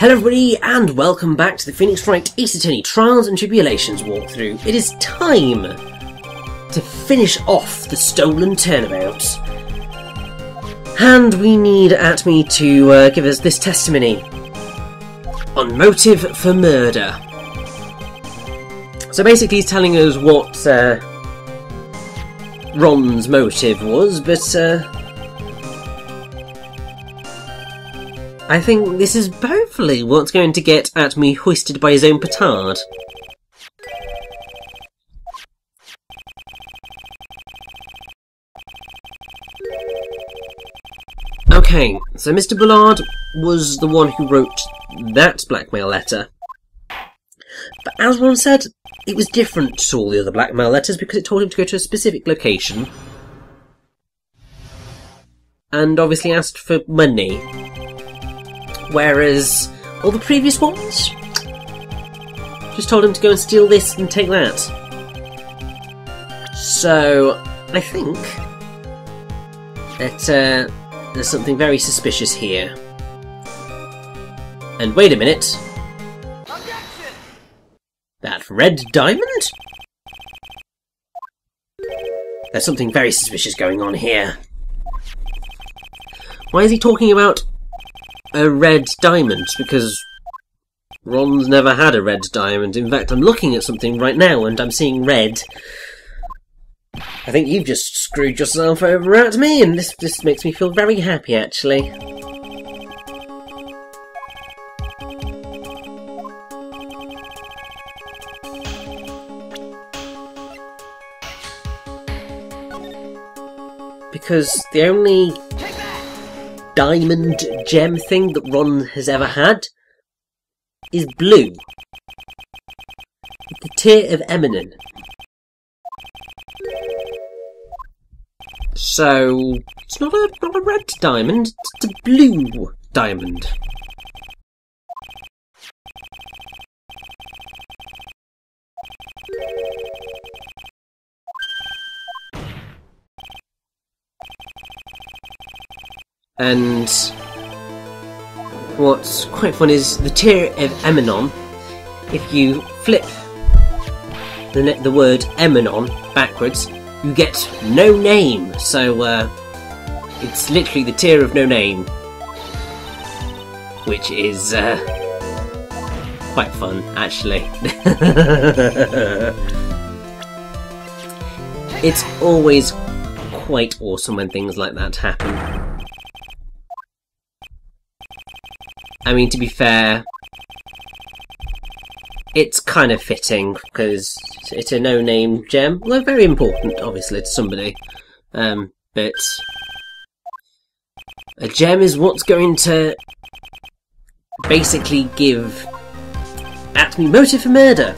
Hello everybody and welcome back to the Phoenix Wright Ace Attorney Trials and Tribulations walkthrough. It is time to finish off the stolen Turnabout. And we need Atme to give us this testimony on motive for murder. So basically he's telling us what Ron's motive was, but I think this is hopefully what's going to get Atme hoisted by his own petard. Okay, so Mr. Bullard was the one who wrote that blackmail letter. But as Ron said, it was different to all the other blackmail letters because it told him to go to a specific location. And obviously asked for money. Whereas all the previous ones just told him to go and steal this and take that. So I think that there's something very suspicious here. And wait a minute. Objection! That red diamond? There's something very suspicious going on here. Why is he talking about a red diamond? Because Ron's never had a red diamond. In fact, I'm looking at something right now and I'm seeing red. I think you've just screwed yourself over at me, and this makes me feel very happy, actually. Because the only diamond gem thing that Ron has ever had is blue. The tear of Emanon. So it's not a red diamond, it's a blue diamond. And what's quite fun is the tear of Emanon. If you flip the word Emanon backwards, you get no name. So it's literally the tear of no name, which is quite fun, actually. It's always quite awesome when things like that happen. I mean, to be fair, it's kind of fitting, because it's a no-name gem. Well, very important, obviously, to somebody. But a gem is what's going to basically give Atme motive for murder.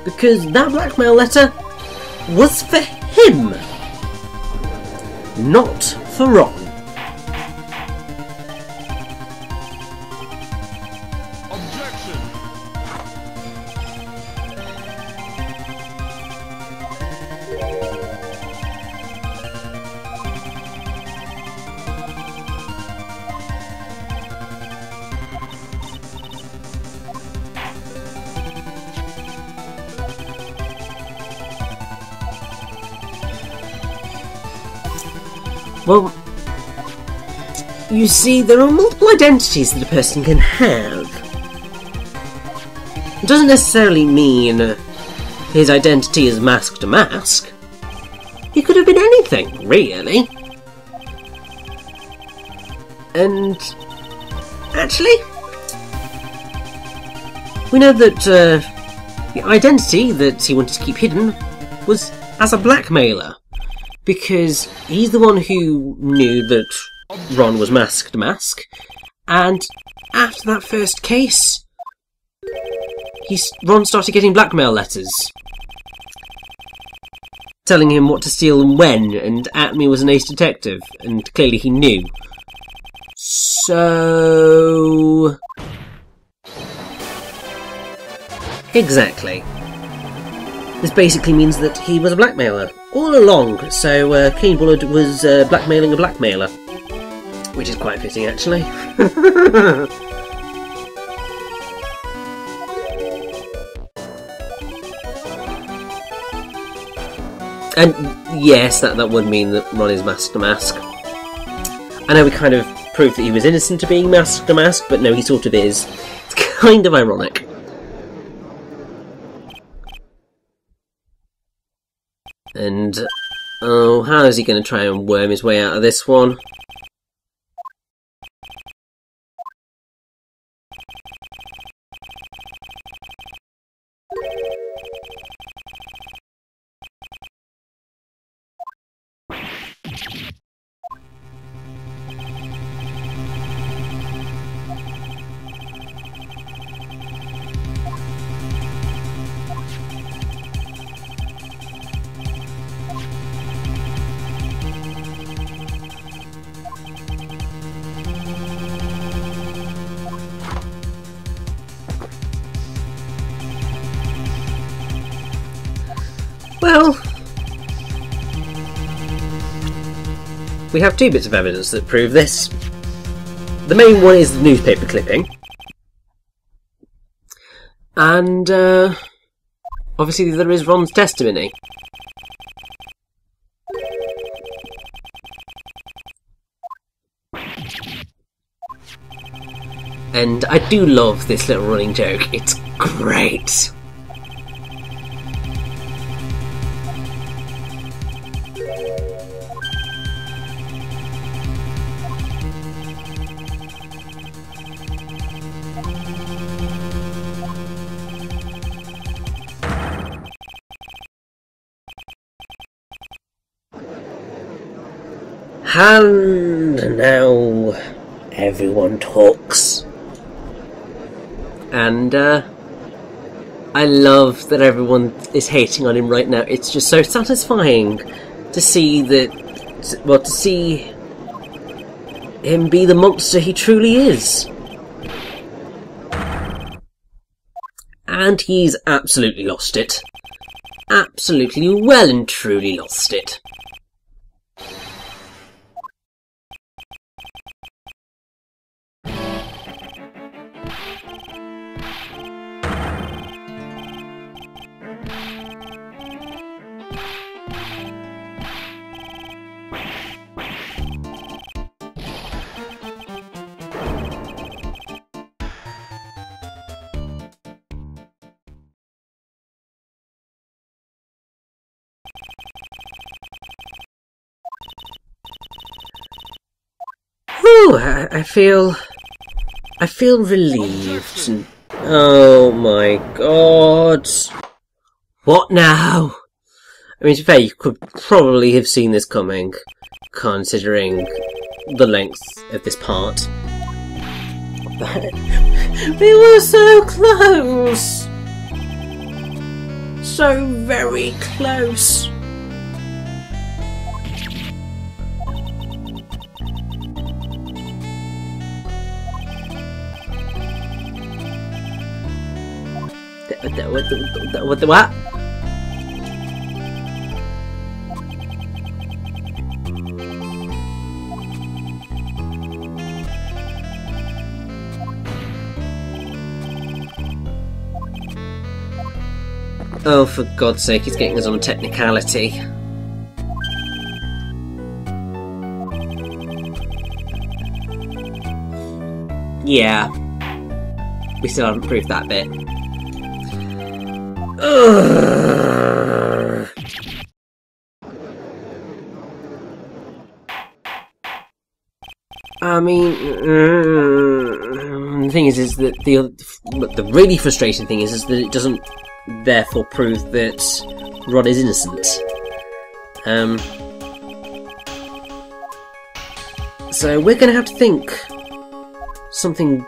Because that blackmail letter was for him, not for Ron. Well, you see, there are multiple identities that a person can have. It doesn't necessarily mean his identity is masked a mask. He could have been anything, really. And actually, we know that the identity that he wanted to keep hidden was as a blackmailer. Because he's the one who knew that Ron was masked a mask, and after that first case, Ron started getting blackmail letters telling him what to steal and when, and Atme was an ace detective, and clearly he knew. So exactly. This basically means that he was a blackmailer all along, so Kane Bullard was blackmailing a blackmailer. Which is quite fitting, actually. And yes, that would mean that Ron is masked to mask. I know we kind of proved that he was innocent of being masked to mask, but no, he sort of is. It's kind of ironic. And, oh, how is he going to try and worm his way out of this one? Well, we have two bits of evidence that prove this. The main one is the newspaper clipping. And, obviously there is Ron's testimony. And I do love this little running joke. It's great. And now everyone talks. And I love that everyone is hating on him right now. It's just so satisfying to see that, well, to see him be the monster he truly is. And he's absolutely lost it. Absolutely well and truly lost it. Whew, I feel relieved. And, oh my god. What now? I mean, to be fair, you could probably have seen this coming, considering the length of this part. We were so close! So very close. What the what? Oh, for God's sake, he's getting us on a technicality. Yeah. We still haven't proved that bit. Ugh. I mean, the thing is that the really frustrating thing is that it doesn't therefore prove that Rod is innocent. So we're going to have to think of something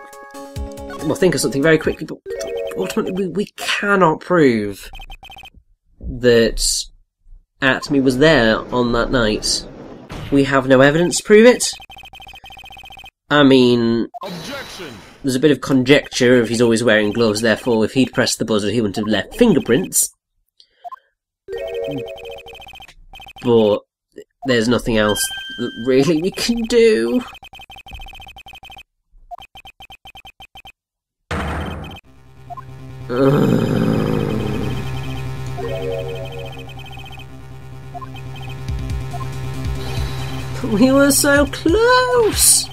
very quickly, but ultimately we cannot prove that Atomy was there on that night. We have no evidence to prove it. I mean, objection. There's a bit of conjecture if he's always wearing gloves, therefore if he'd pressed the buzzer he wouldn't have left fingerprints. But there's nothing else that really we can do. We were so close!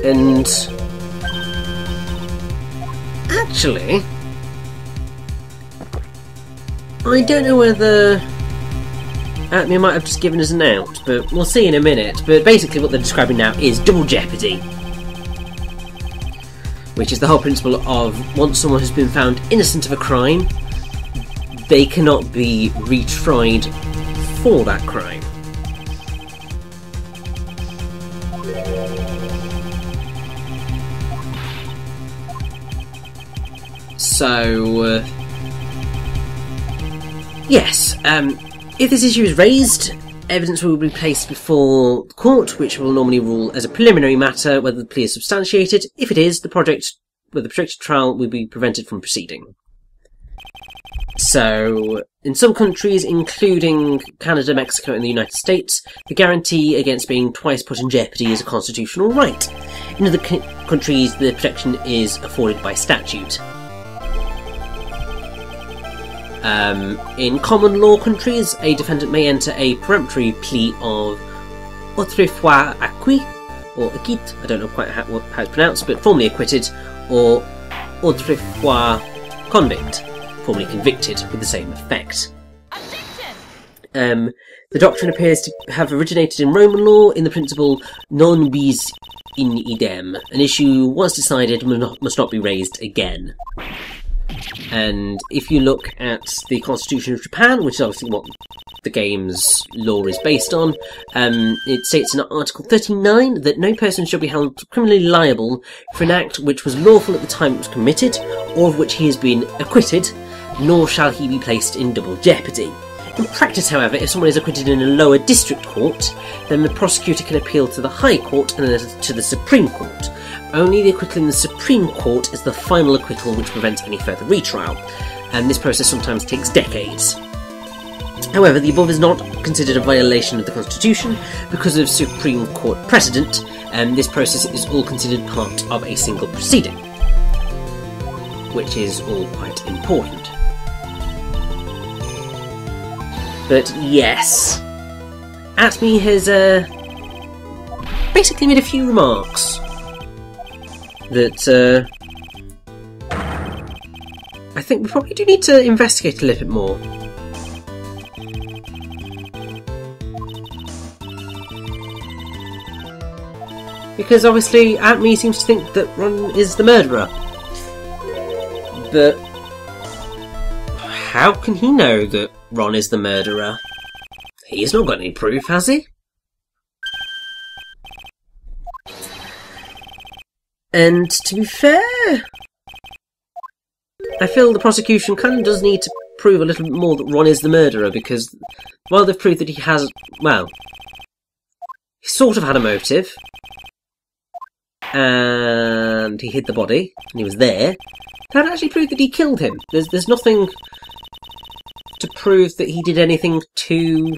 And actually, I don't know whether Acme might have just given us an out, but we'll see in a minute. But basically what they're describing now is double jeopardy, which is the whole principle of once someone has been found innocent of a crime, they cannot be retried for that crime. So, yes, if this issue is raised, evidence will be placed before the court, which will normally rule as a preliminary matter whether the plea is substantiated. If it is, the projected trial will be prevented from proceeding. So, in some countries, including Canada, Mexico and the United States, the guarantee against being twice put in jeopardy is a constitutional right. In other countries, the protection is afforded by statute. In common law countries, a defendant may enter a peremptory plea of autrefois acquis, or acquit, I don't know quite how it's pronounced, but formally acquitted, or autrefois convict, formally convicted, with the same effect. The doctrine appears to have originated in Roman law in the principle non bis in idem. An issue once decided must not be raised again. And if you look at the Constitution of Japan, which is obviously what the game's law is based on, it states in Article 39 that no person shall be held criminally liable for an act which was lawful at the time it was committed, or of which he has been acquitted, nor shall he be placed in double jeopardy. In practice, however, if someone is acquitted in a lower district court, then the prosecutor can appeal to the High Court and then to the Supreme Court. Only the acquittal in the Supreme Court is the final acquittal which prevents any further retrial, and this process sometimes takes decades. However, the above is not considered a violation of the Constitution because of Supreme Court precedent, and this process is all considered part of a single proceeding, which is all quite important. But yes, Atme has basically made a few remarks that I think we probably do need to investigate a little bit more. Because obviously Atme seems to think that Ron is the murderer. But how can he know that Ron is the murderer? He's not got any proof, has he? And to be fair, I feel the prosecution kind of does need to prove a little bit more that Ron is the murderer, because while they've proved that he has, well, he sort of had a motive, and he hid the body, and he was there, that actually proved that he killed him. There's nothing to prove that he did anything to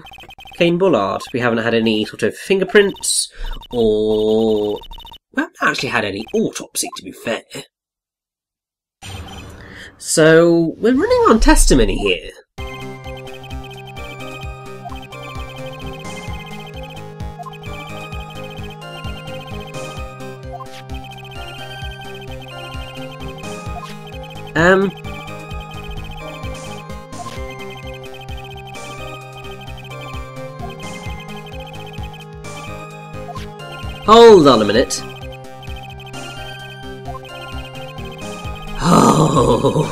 Cain Bullard. We haven't had any sort of fingerprints, or we haven't actually had any autopsy, to be fair. So, we're running on testimony here. Hold on a minute. Oh.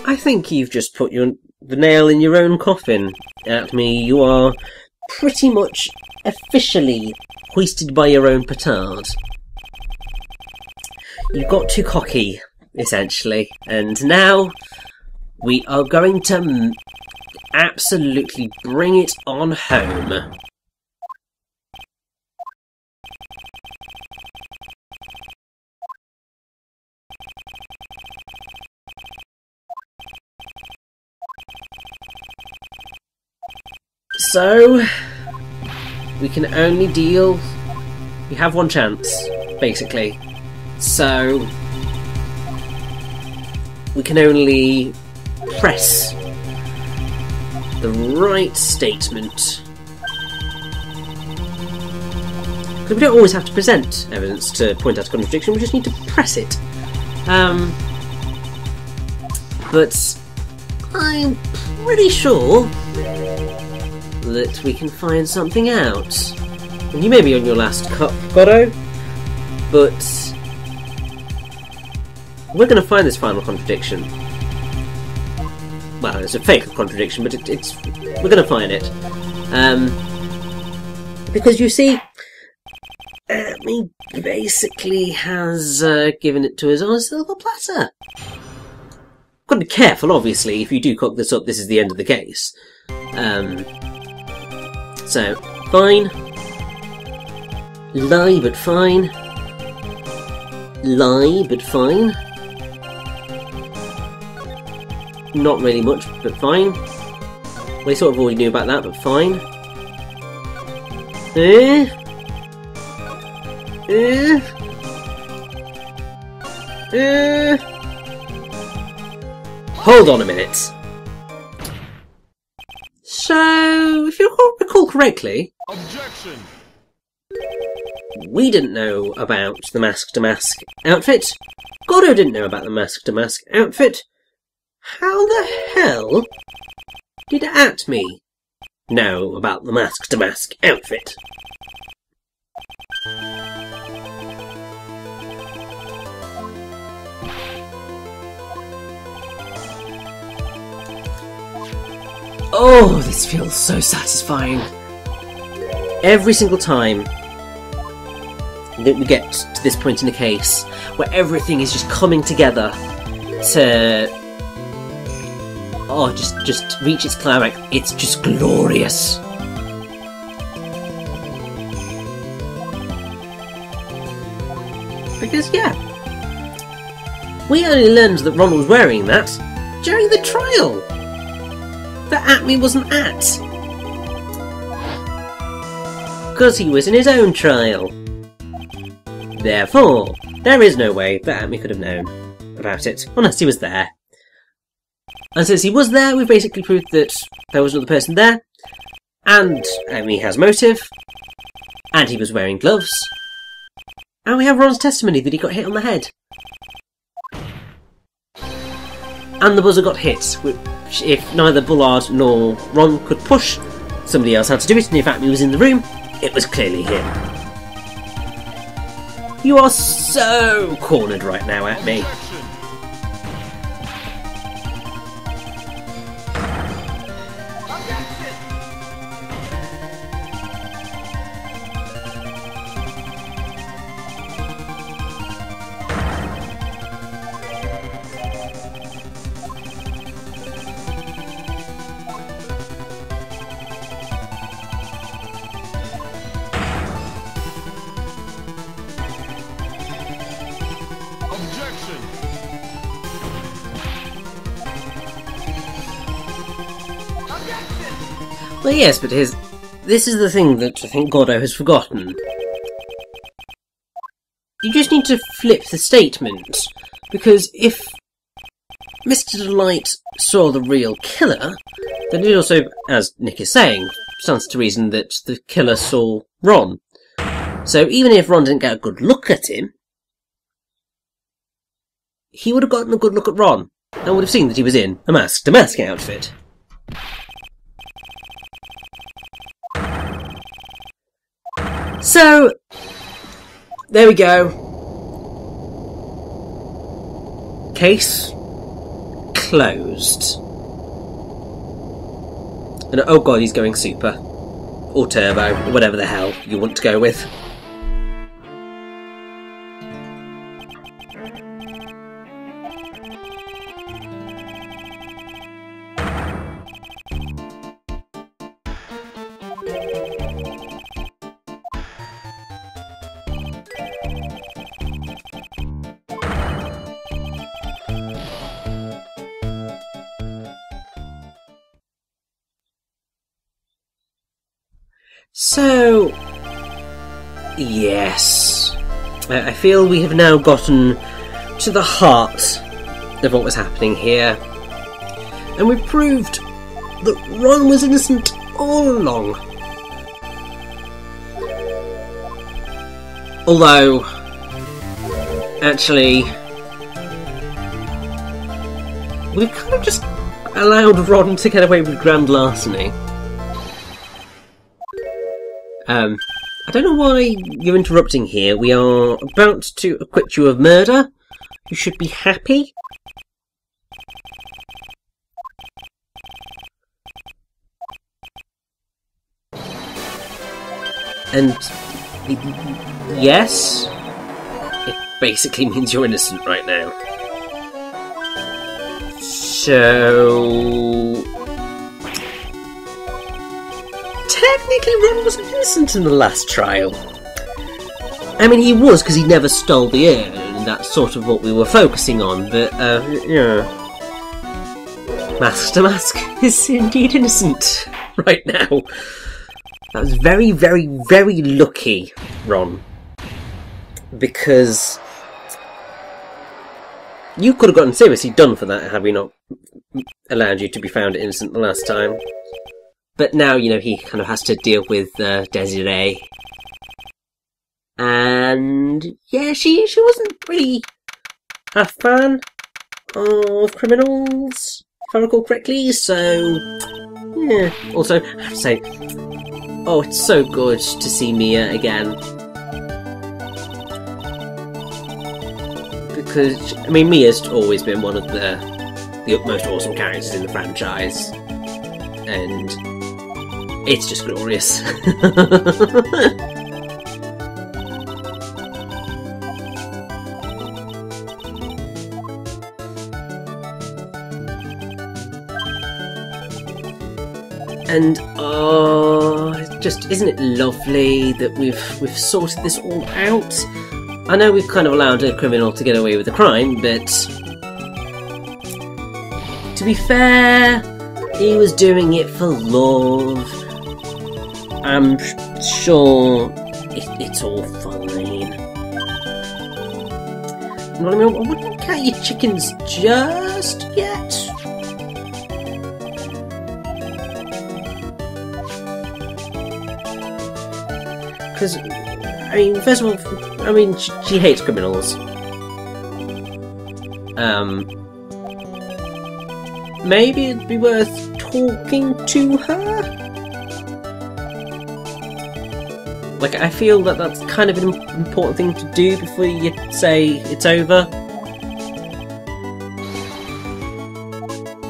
I think you've just put the nail in your own coffin, Atme. You are pretty much officially hoisted by your own petard. You got too cocky, essentially, and now we are going to absolutely bring it on home. So we can only deal. We have one chance, basically. So we can only press the right statement. Because we don't always have to present evidence to point out a contradiction, we just need to press it. But I'm pretty sure that we can find something out. And you may be on your last cup, Goddo, but we're going to find this final contradiction. Well, it's a fake contradiction, but we're going to find it. Because you see, he basically has given it to us on a silver platter. Got to be careful, obviously. If you do cook this up, this is the end of the case. So, fine. Lie, but fine. Lie, but fine. Not really much, but fine. We sort of already knew about that, but fine. Hold on a minute. So, if you recall correctly, objection. We didn't know about the mask-to-mask outfit. Goddo didn't know about the mask-to-mask outfit. How the hell did Atme know about the mask-to-mask outfit? Oh, this feels so satisfying. Every single time that we get to this point in the case where everything is just coming together to just reach its climax, it's just glorious. Because yeah, we only learned that Ron was wearing that during the trial that Atme wasn't at, because he was in his own trial. Therefore, there is no way that Atme could have known about it unless he was there. And since he was there, we've basically proved that there was another person there, and Atme has motive, and he was wearing gloves, and we have Ron's testimony that he got hit on the head. And the buzzer got hit, which if neither Bullard nor Ron could push, somebody else had to do it, and if Atme was in the room, it was clearly him. You are so cornered right now, Atme. Well, yes, but this is the thing that I think Goddo has forgotten. You just need to flip the statement, because if Mr. Delight saw the real killer, then it also, as Nick is saying, stands to reason that the killer saw Ron. So even if Ron didn't get a good look at him, he would have gotten a good look at Ron, and would have seen that he was in a mask-to-mask outfit. So, there we go. Case closed. And oh god, he's going super. Or turbo, or whatever the hell you want to go with. So, yes, I feel we have now gotten to the heart of what was happening here, and we've proved that Ron was innocent all along. Although, actually, we've kind of just allowed Ron to get away with grand larceny. I don't know why you're interrupting here. We are about to acquit you of murder. You should be happy. And yes, it basically means you're innocent right now. So technically Ron wasn't innocent in the last trial. I mean, he was, because he never stole the urn, and that's sort of what we were focusing on, but, yeah. Mask to Mask is indeed innocent right now. That was very, very, very lucky, Ron. Because you could have gotten seriously done for that had we not allowed you to be found innocent the last time. But now, you know, he kind of has to deal with Desiree. And yeah, she wasn't really a fan of criminals, if I recall correctly, so yeah. Also, I have to say, oh, it's so good to see Mia again. Because, I mean, Mia's always been one of the most awesome characters in the franchise. And it's just glorious. And just isn't it lovely that we've sorted this all out? I know we've kind of allowed a criminal to get away with a crime, but to be fair, he was doing it for love. I'm sure it's all fine. I mean, I wouldn't count your chickens just yet. Because, I mean, first of all, I mean, she hates criminals. Maybe it'd be worth talking to her? Like, I feel that that's kind of an important thing to do before you say it's over.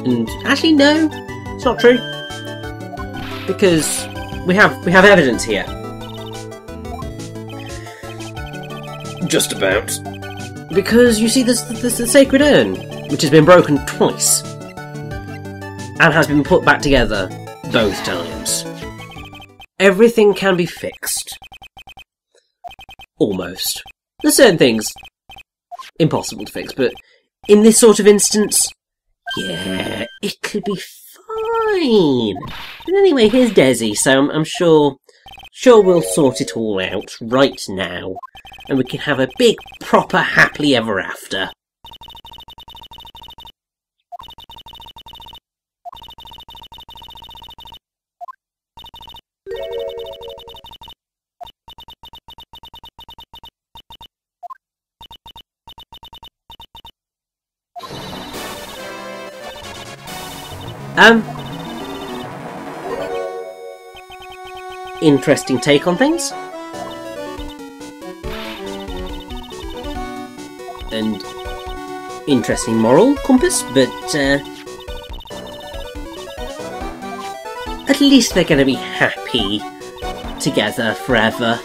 And actually, no, it's not true. Because we have evidence here. Just about. Because, you see, there's the sacred urn, which has been broken twice. And has been put back together both times. Everything can be fixed. Almost. There's certain things impossible to fix, but in this sort of instance, yeah, it could be fine. But anyway, here's Desi, so I'm sure we'll sort it all out right now. And we can have a big, proper, happily ever after. Interesting take on things. And interesting moral compass, but at least they're going to be happy together forever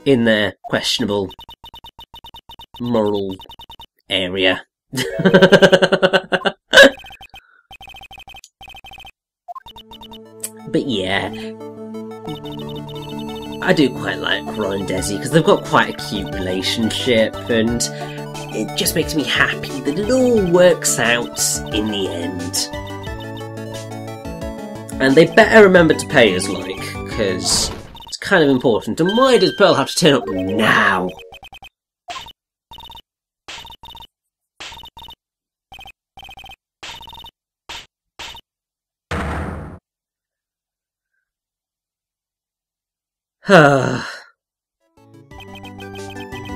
in their questionable moral area. But yeah, I do quite like Ron and Desi because they've got quite a cute relationship, and it just makes me happy that it all works out in the end. And they better remember to pay us, like, because it's kind of important. And why does Pearl have to turn up now?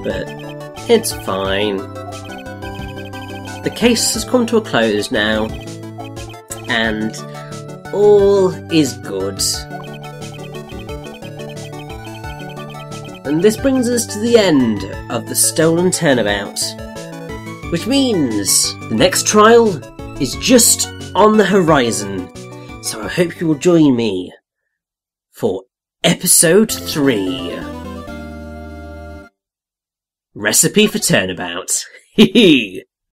But it's fine. The case has come to a close now, and all is good. And this brings us to the end of the stolen Turnabout, which means the next trial is just on the horizon. So I hope you will join me for Episode 3. Recipe for Turnabout. Hee hee!